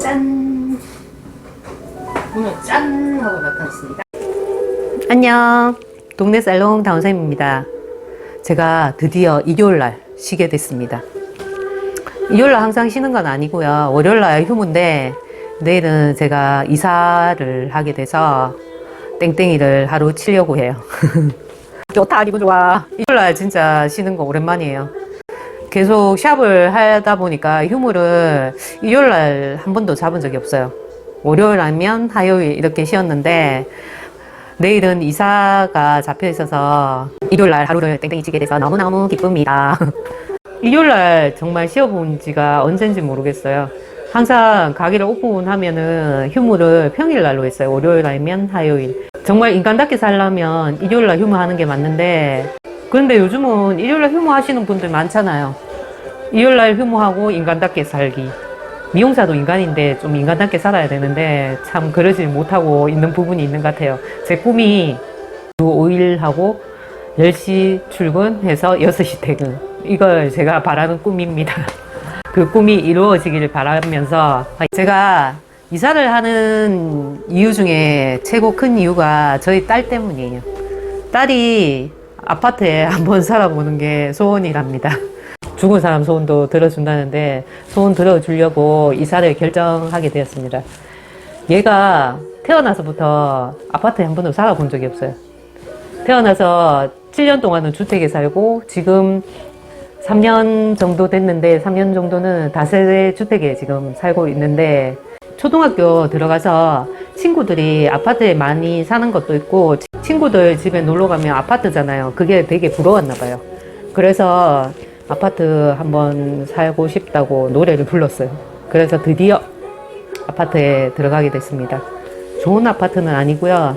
짠! 오늘 짠! 하고 나타났습니다. 안녕, 동네 살롱 다운쌤입니다. 제가 드디어 일요일날 쉬게 됐습니다. 일요일날 항상 쉬는 건 아니고요. 월요일날 휴무인데 내일은 제가 이사를 하게 돼서 땡땡이를 하루 치려고 해요. 좋다, 기분 좋아. 일요일날 진짜 쉬는 거 오랜만이에요. 계속 샵을 하다 보니까 휴무를 일요일날 한 번도 잡은 적이 없어요. 월요일 아니면 화요일 이렇게 쉬었는데 내일은 이사가 잡혀 있어서 일요일날 하루를 땡땡이 치게 돼서 너무너무 기쁩니다. 일요일날 정말 쉬어본 지가 언젠지 모르겠어요. 항상 가게를 오픈하면은 휴무를 평일날로 했어요. 월요일 아니면 화요일. 정말 인간답게 살려면 일요일날 휴무하는 게 맞는데, 그런데 요즘은 일요일날 휴무하시는 분들 많잖아요. 일요일날 휴무하고 인간답게 살기. 미용사도 인간인데 좀 인간답게 살아야 되는데 참 그러지 못하고 있는 부분이 있는 것 같아요. 제 꿈이 주 5일 하고 10시 출근해서 6시 퇴근. 이걸 제가 바라는 꿈입니다. 그 꿈이 이루어지기를 바라면서 제가 이사를 하는 이유 중에 최고 큰 이유가 저희 딸 때문이에요. 딸이 아파트에 한번 살아보는 게 소원이랍니다. 죽은 사람 소원도 들어준다는데 소원 들어주려고 이사를 결정하게 되었습니다. 얘가 태어나서부터 아파트에 한 번도 살아본 적이 없어요. 태어나서 7년 동안은 주택에 살고 지금 3년 정도 됐는데 3년 정도는 다세대 주택에 지금 살고 있는데, 초등학교 들어가서 친구들이 아파트에 많이 사는 것도 있고 친구들 집에 놀러 가면 아파트잖아요. 그게 되게 부러웠나 봐요. 그래서 아파트 한번 살고 싶다고 노래를 불렀어요. 그래서 드디어 아파트에 들어가게 됐습니다. 좋은 아파트는 아니고요.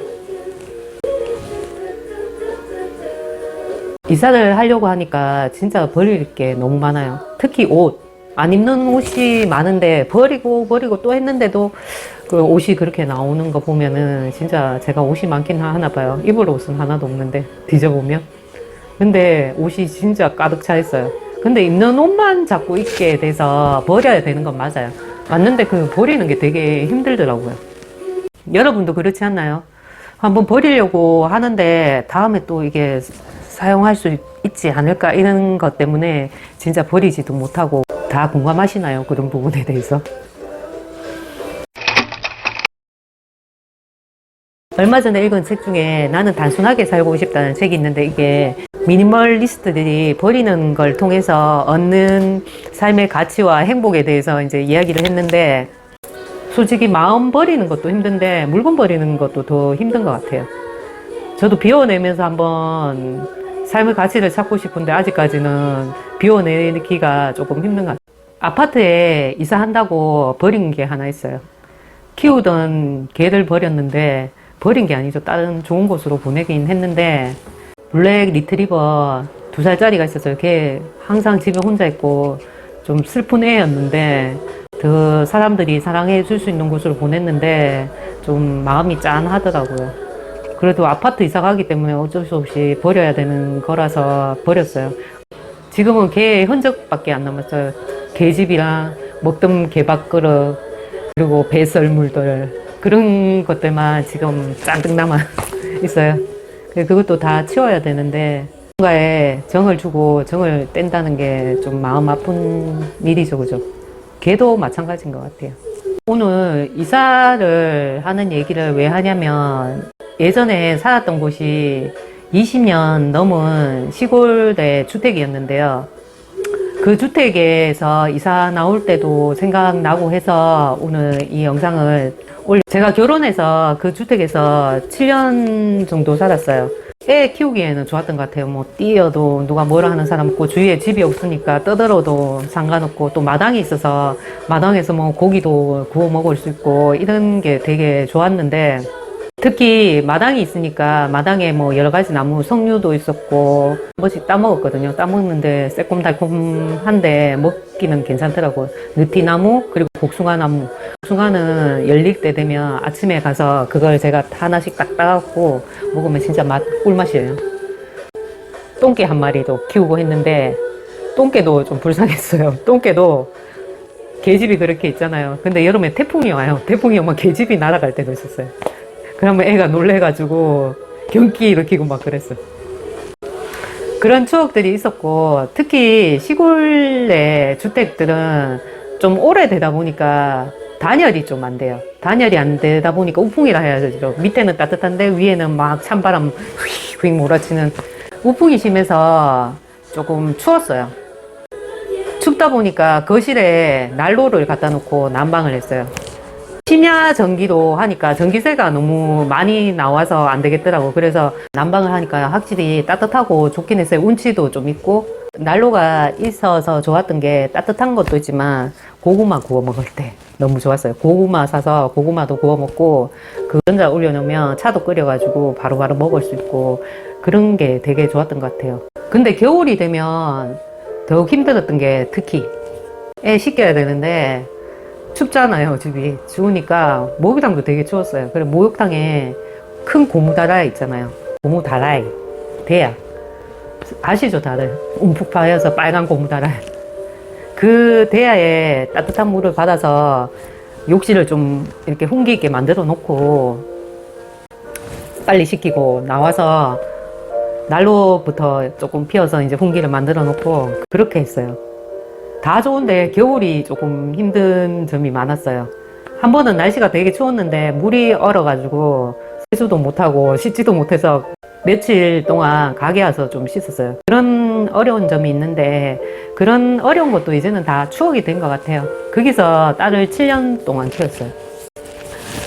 이사를 하려고 하니까 진짜 버릴 게 너무 많아요. 특히 옷. 안 입는 옷이 많은데 버리고 또 했는데도 그 옷이 그렇게 나오는 거 보면은 진짜 제가 옷이 많긴 하나 봐요. 입을 옷은 하나도 없는데 뒤져보면. 근데 옷이 진짜 가득 차 있어요. 근데 입는 옷만 자꾸 입게 돼서 버려야 되는 건 맞아요. 맞는데 그 버리는 게 되게 힘들더라고요. 여러분도 그렇지 않나요? 한번 버리려고 하는데 다음에 또 이게 사용할 수 있지 않을까 이런 것 때문에 진짜 버리지도 못하고. 다 공감하시나요? 그런 부분에 대해서? 얼마 전에 읽은 책 중에 나는 단순하게 살고 싶다는 책이 있는데, 이게 미니멀리스트들이 버리는 걸 통해서 얻는 삶의 가치와 행복에 대해서 이제 이야기를 했는데, 솔직히 마음 버리는 것도 힘든데 물건 버리는 것도 더 힘든 것 같아요. 저도 비워내면서 한번 삶의 가치를 찾고 싶은데 아직까지는 비워내기가 조금 힘든 것 같아요. 아파트에 이사한다고 버린 게 하나 있어요. 키우던 개를 버렸는데, 버린 게 아니죠. 다른 좋은 곳으로 보내긴 했는데, 블랙 리트리버 2살짜리가 있었어요. 걔 항상 집에 혼자 있고 좀 슬픈 애였는데, 더 사람들이 사랑해 줄 수 있는 곳으로 보냈는데 좀 마음이 짠하더라고요. 그래도 아파트 이사 가기 때문에 어쩔 수 없이 버려야 되는 거라서 버렸어요. 지금은 개의 흔적밖에 안 남았어요. 개집이랑 먹던 개밥그릇, 그리고 배설물들, 그런 것들만 지금 잔뜩 남아 있어요. 그것도 다 치워야 되는데 뭔가에 정을 주고 정을 뗀다는 게 좀 마음 아픈 일이죠, 그죠? 개도 마찬가지인 것 같아요. 오늘 이사를 하는 얘기를 왜 하냐면, 예전에 살았던 곳이 20년 넘은 시골의 주택이었는데요. 그 주택에서 이사 나올 때도 생각나고 해서 오늘 이 영상을 제가 결혼해서 그 주택에서 7년 정도 살았어요. 애 키우기에는 좋았던 것 같아요. 뭐 뛰어도 누가 뭐라 하는 사람 없고 주위에 집이 없으니까 떠들어도 상관없고, 또 마당이 있어서 마당에서 뭐 고기도 구워 먹을 수 있고 이런 게 되게 좋았는데, 특히 마당이 있으니까 마당에 뭐 여러 가지 나무, 석류도 있었고 한 번씩 따먹었거든요. 따먹는데 새콤달콤한데 먹기는 괜찮더라고요. 느티나무, 그리고 복숭아나무. 복숭아는 열릴 때 되면 아침에 가서 그걸 제가 하나씩 딱 따갖고 먹으면 진짜 꿀맛이에요. 똥개 한 마리도 키우고 했는데 똥개도 좀 불쌍했어요. 똥개도 계집이 그렇게 있잖아요. 근데 여름에 태풍이 와요. 태풍이 오면 계집이 날아갈 때도 있었어요. 그러면 애가 놀래가지고 경기 일으키고 막 그랬어요. 그런 추억들이 있었고, 특히 시골의 주택들은 좀 오래되다 보니까 단열이 좀 안 돼요. 단열이 안 되다 보니까 우풍이라 해야죠. 밑에는 따뜻한데 위에는 막 찬바람 휙휙 몰아치는 우풍이 심해서 조금 추웠어요. 춥다 보니까 거실에 난로를 갖다 놓고 난방을 했어요. 심야 전기도 하니까 전기세가 너무 많이 나와서 안 되겠더라고. 그래서 난방을 하니까 확실히 따뜻하고 좋긴 했어요. 운치도 좀 있고. 난로가 있어서 좋았던 게 따뜻한 것도 있지만 고구마 구워 먹을 때 너무 좋았어요. 고구마 사서 고구마도 구워 먹고 그 전자 올려놓으면 차도 끓여가지고 바로바로 먹을 수 있고 그런 게 되게 좋았던 것 같아요. 근데 겨울이 되면 더욱 힘들었던 게 특히 애 씻겨야 되는데 춥잖아요. 집이 추우니까 목욕탕도 되게 추웠어요. 그래 목욕탕에 큰 고무다라이 있잖아요. 고무다라이 대야 아시죠 다들? 움푹 파여서 빨간 고무다라이 그 대야에 따뜻한 물을 받아서 욕실을 좀 이렇게 훈기 있게 만들어 놓고 빨리 씻기고 나와서 난로부터 조금 피워서 이제 훈기를 만들어 놓고 그렇게 했어요. 다 좋은데 겨울이 조금 힘든 점이 많았어요. 한 번은 날씨가 되게 추웠는데 물이 얼어가지고 세수도 못하고 씻지도 못해서 며칠 동안 가게 와서 좀 씻었어요. 그런 어려운 점이 있는데 그런 어려운 것도 이제는 다 추억이 된 것 같아요. 거기서 딸을 7년 동안 키웠어요.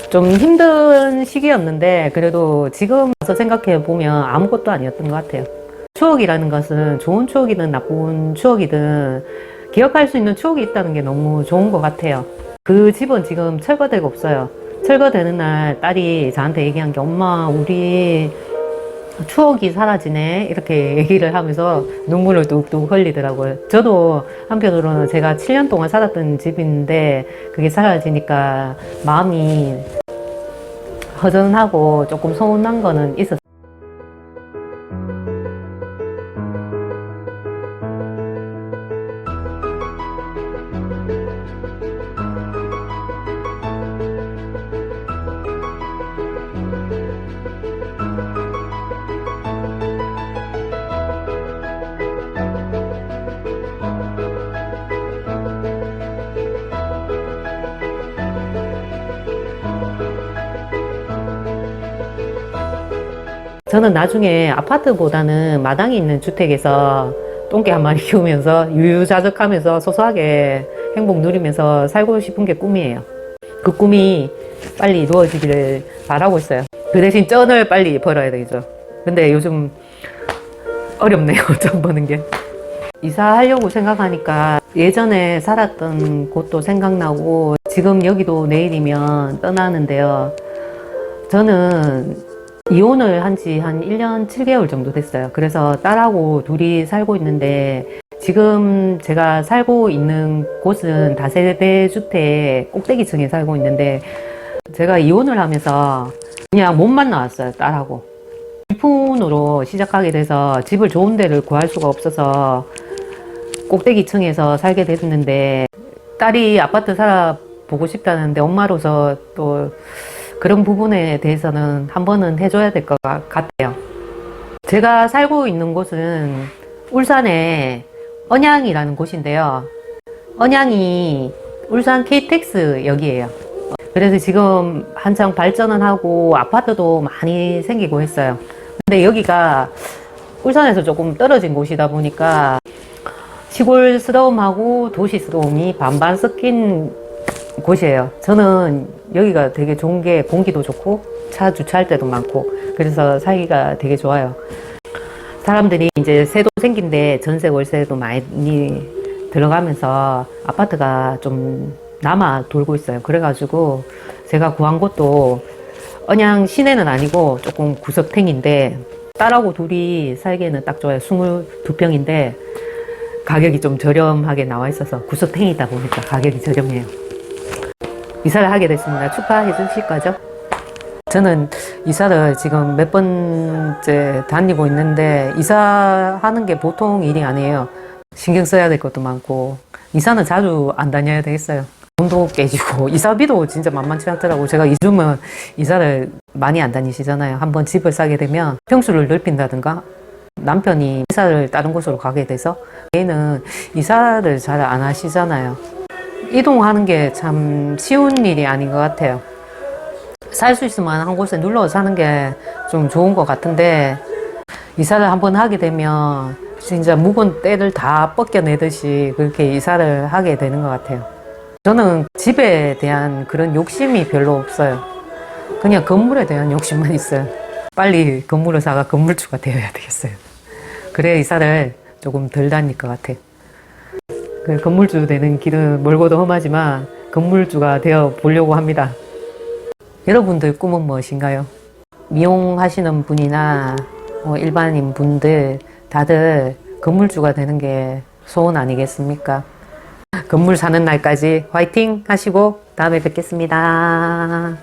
좀 힘든 시기였는데 그래도 지금 와서 생각해 보면 아무것도 아니었던 것 같아요. 추억이라는 것은 좋은 추억이든 나쁜 추억이든 기억할 수 있는 추억이 있다는 게 너무 좋은 것 같아요. 그 집은 지금 철거되고 없어요. 철거되는 날 딸이 저한테 얘기한 게 엄마 우리 추억이 사라지네 이렇게 얘기를 하면서 눈물을 뚝뚝 흘리더라고요. 저도 한편으로는 제가 7년 동안 살았던 집인데 그게 사라지니까 마음이 허전하고 조금 서운한 거는 있었어요. 저는 나중에 아파트보다는 마당에 있는 주택에서 똥개 한 마리 키우면서 유유자적하면서 소소하게 행복 누리면서 살고 싶은 게 꿈이에요. 그 꿈이 빨리 이루어지기를 바라고 있어요. 그 대신 쩐을 빨리 벌어야 되죠. 근데 요즘 어렵네요. 쩐 버는 게. 이사하려고 생각하니까 예전에 살았던 곳도 생각나고 지금 여기도 내일이면 떠나는데요. 저는 이혼을 한 지 한 1년 7개월 정도 됐어요. 그래서 딸하고 둘이 살고 있는데 지금 제가 살고 있는 곳은 다세대 주택 꼭대기층에 살고 있는데 제가 이혼을 하면서 그냥 몸만 나왔어요. 딸하고. 일푼으로 시작하게 돼서 집을 좋은 데를 구할 수가 없어서 꼭대기층에서 살게 됐는데 딸이 아파트 살아보고 싶다는데 엄마로서 또 그런 부분에 대해서는 한 번은 해줘야 될 것 같아요. 제가 살고 있는 곳은 울산의 언양이라는 곳인데요. 언양이 울산 KTX 역이에요. 그래서 지금 한창 발전은 하고 아파트도 많이 생기고 했어요. 근데 여기가 울산에서 조금 떨어진 곳이다 보니까 시골스러움하고 도시스러움이 반반 섞인 곳이에요. 저는 여기가 되게 좋은 게 공기도 좋고 차 주차할 때도 많고 그래서 살기가 되게 좋아요. 사람들이 이제 새도 생긴데 전세 월세도 많이 들어가면서 아파트가 좀 남아 돌고 있어요. 그래가지고 제가 구한 곳도 언양 시내는 아니고 조금 구석탱인데 딸하고 둘이 살기에는 딱 좋아요. 22평인데 가격이 좀 저렴하게 나와 있어서 구석탱이다 보니까 가격이 저렴해요. 이사를 하게 됐습니다. 축하해 주실 거죠? 저는 이사를 지금 몇 번째 다니고 있는데 이사하는 게 보통 일이 아니에요. 신경 써야 될 것도 많고 이사는 자주 안 다녀야 되겠어요. 돈도 깨지고 이사비도 진짜 만만치 않더라고. 제가 요즘은 이사를 많이 안 다니시잖아요. 한번 집을 사게 되면 평수를 넓힌다든가 남편이 이사를 다른 곳으로 가게 돼서 얘는 이사를 잘 안 하시잖아요. 이동하는 게 참 쉬운 일이 아닌 것 같아요. 살 수 있으면 한 곳에 눌러 사는 게 좀 좋은 것 같은데 이사를 한번 하게 되면 진짜 묵은 때를 다 벗겨내듯이 그렇게 이사를 하게 되는 것 같아요. 저는 집에 대한 그런 욕심이 별로 없어요. 그냥 건물에 대한 욕심만 있어요. 빨리 건물을 사가 건물주가 되어야 되겠어요. 그래야 이사를 조금 덜 다닐 것 같아요. 그 건물주 되는 길은 멀고도 험하지만 건물주가 되어 보려고 합니다. 여러분들 꿈은 무엇인가요? 미용하시는 분이나 일반인 분들 다들 건물주가 되는 게 소원 아니겠습니까? 건물 사는 날까지 화이팅 하시고 다음에 뵙겠습니다.